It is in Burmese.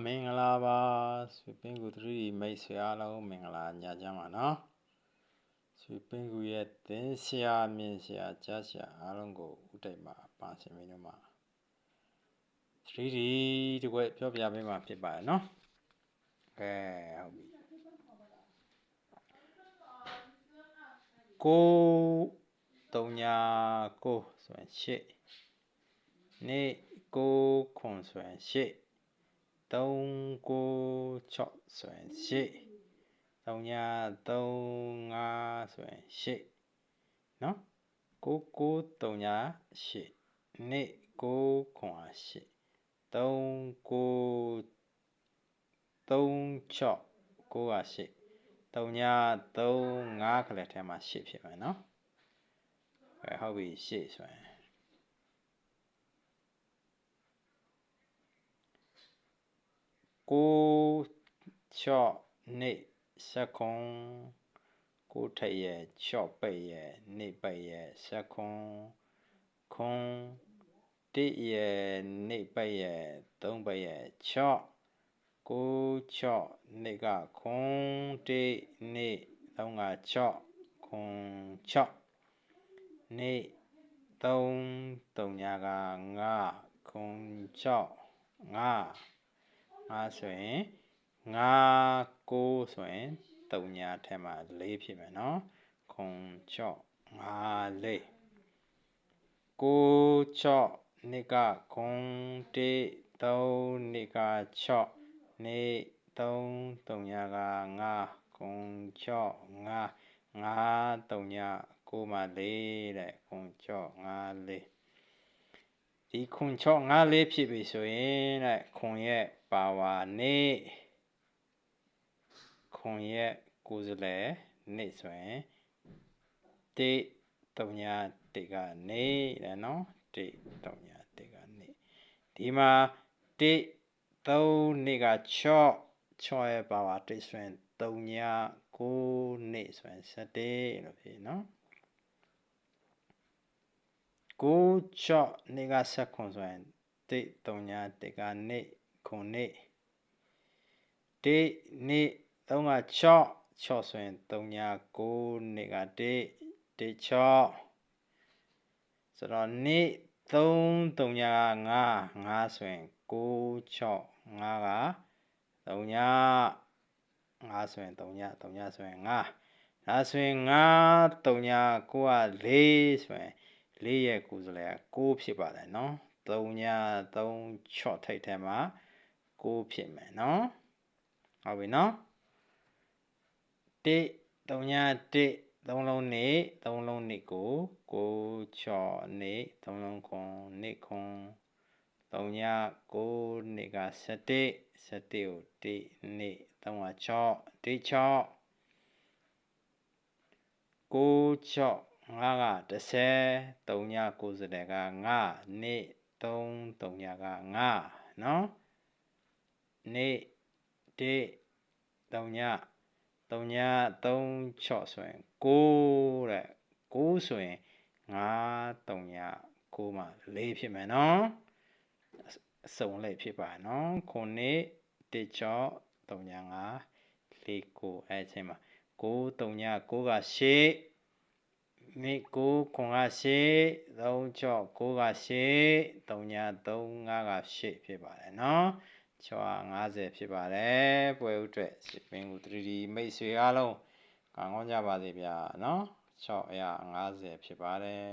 မင်္ဂလာပါဆွေပင်ကူ3D မိတ်ဆွေအားလုံးမင်္ဂလာညချမ်းပါနော်ဆွေပင်ကူရဲ့သင်ဆရာမြင်ဆရာကြားဆရာအားလုံးကိုဥတိုက်မှာပါရှင်မင်းတို့မှာ 3D တကွပြောပြပေးမှာဖြစ်ပါတယ်နော်ဟုတ်ပြီ939ဆိုရင်8နေ့9ခွန်ဆိုရင်8 396ဆိုရင်8 3935ဆိုရင်8နော်9938နေ့9ခွန်8 3936 98 3935ခလက်ထဲမှာ8ဖြစ်မယ်နော်ဟုတ်ပြီ8ဆိုရင်9 နေ့7ခွန်9ထက်ရဲ့6ပိတ်ရဲ့နေ့ပိတ်ရဲ့7ခွန်ခွန်1ရဲ့နေ့ပိတ်ရဲ့3ပိတ်ရဲ့6 96နေ့ကခွန်1နေ့3က6ခွန်6နေ့3ညက9ခွန်6 5ဆိုရင်9 9ဆိုရင်3ညထဲမှာ4ဖြစ်မယ်နော်ခွန်6 5 4 96နေ့ကခွန်1 3နေ့က6နေ့3ညက9ခွန်6 5 5 3ည9မှာ4တဲ့ခွန်6 5 4ဒီခွန်6 5 4ဖြစ်ပြီဆိုရင်တဲ့ခွန်ရဲ့ပါဝါနေ့ခွန်ရဲ့ကိုယ်စားလှယ်နေ့ဆိုရင်1 3ည1ကနေတယ်နော်1 3ည1ကနေဒီမှာ1 3နေ့က6ရဲ့ပါဝါ1ဆိုရင်3ည9နေ့ဆိုရင်7လို့ဖြစ်နော်96နေ့က7ခွန်ဆိုရင်1 3ည1ကနေခွန်နေ့1နေ့3က6ဆိုရင်3ည9နေ့က1 6ဆိုတော့နေ့3 3ညက5ဆိုရင်9 6 5က3ည5ဆိုရင်3ည3ညဆိုရင်5ဒါဆိုရင်5 3ည9က4ဆိုရင်4ရဲ့ကိုယ်စားလှယ်က9ဖြစ်ပါတယ်နော်3ည3 6ထိပ်ထဲမှာ9ဖြစ်မယ်နော်ဟုတ်ပြီနော်1 3ည1 3လုံးနေ3လုံးနေကို9 6နေ3လုံးခွန်နေခွန်3ည9နေက7 7ကို1နေ3က6 1 6 9 6 5က10 3ည9စတဲ့က5နေ3 3ညက5နော်နေ1 3ည3ည3 6ဆိုရင်9တဲ့9ဆိုရင်5 3ည9မှာ4ဖြစ်မယ်နော်အစုံလေးဖြစ်ပါနော်ခုနှစ်1 6 3ည5 4 9အဲ့ချိန်မှာ9 3ည9က8မိ9ခွန်က8 3 6 9က8 3ည3 5က8ဖြစ်ပါတယ်နော်650ဖြစ်ပါတယ်ပွဲဥအတွက်စစ်ပင်ကို 3D မိတ်ဆွေအားလုံးကောင်းကြပါစေဗျာနော်650ဖြစ်ပါတယ်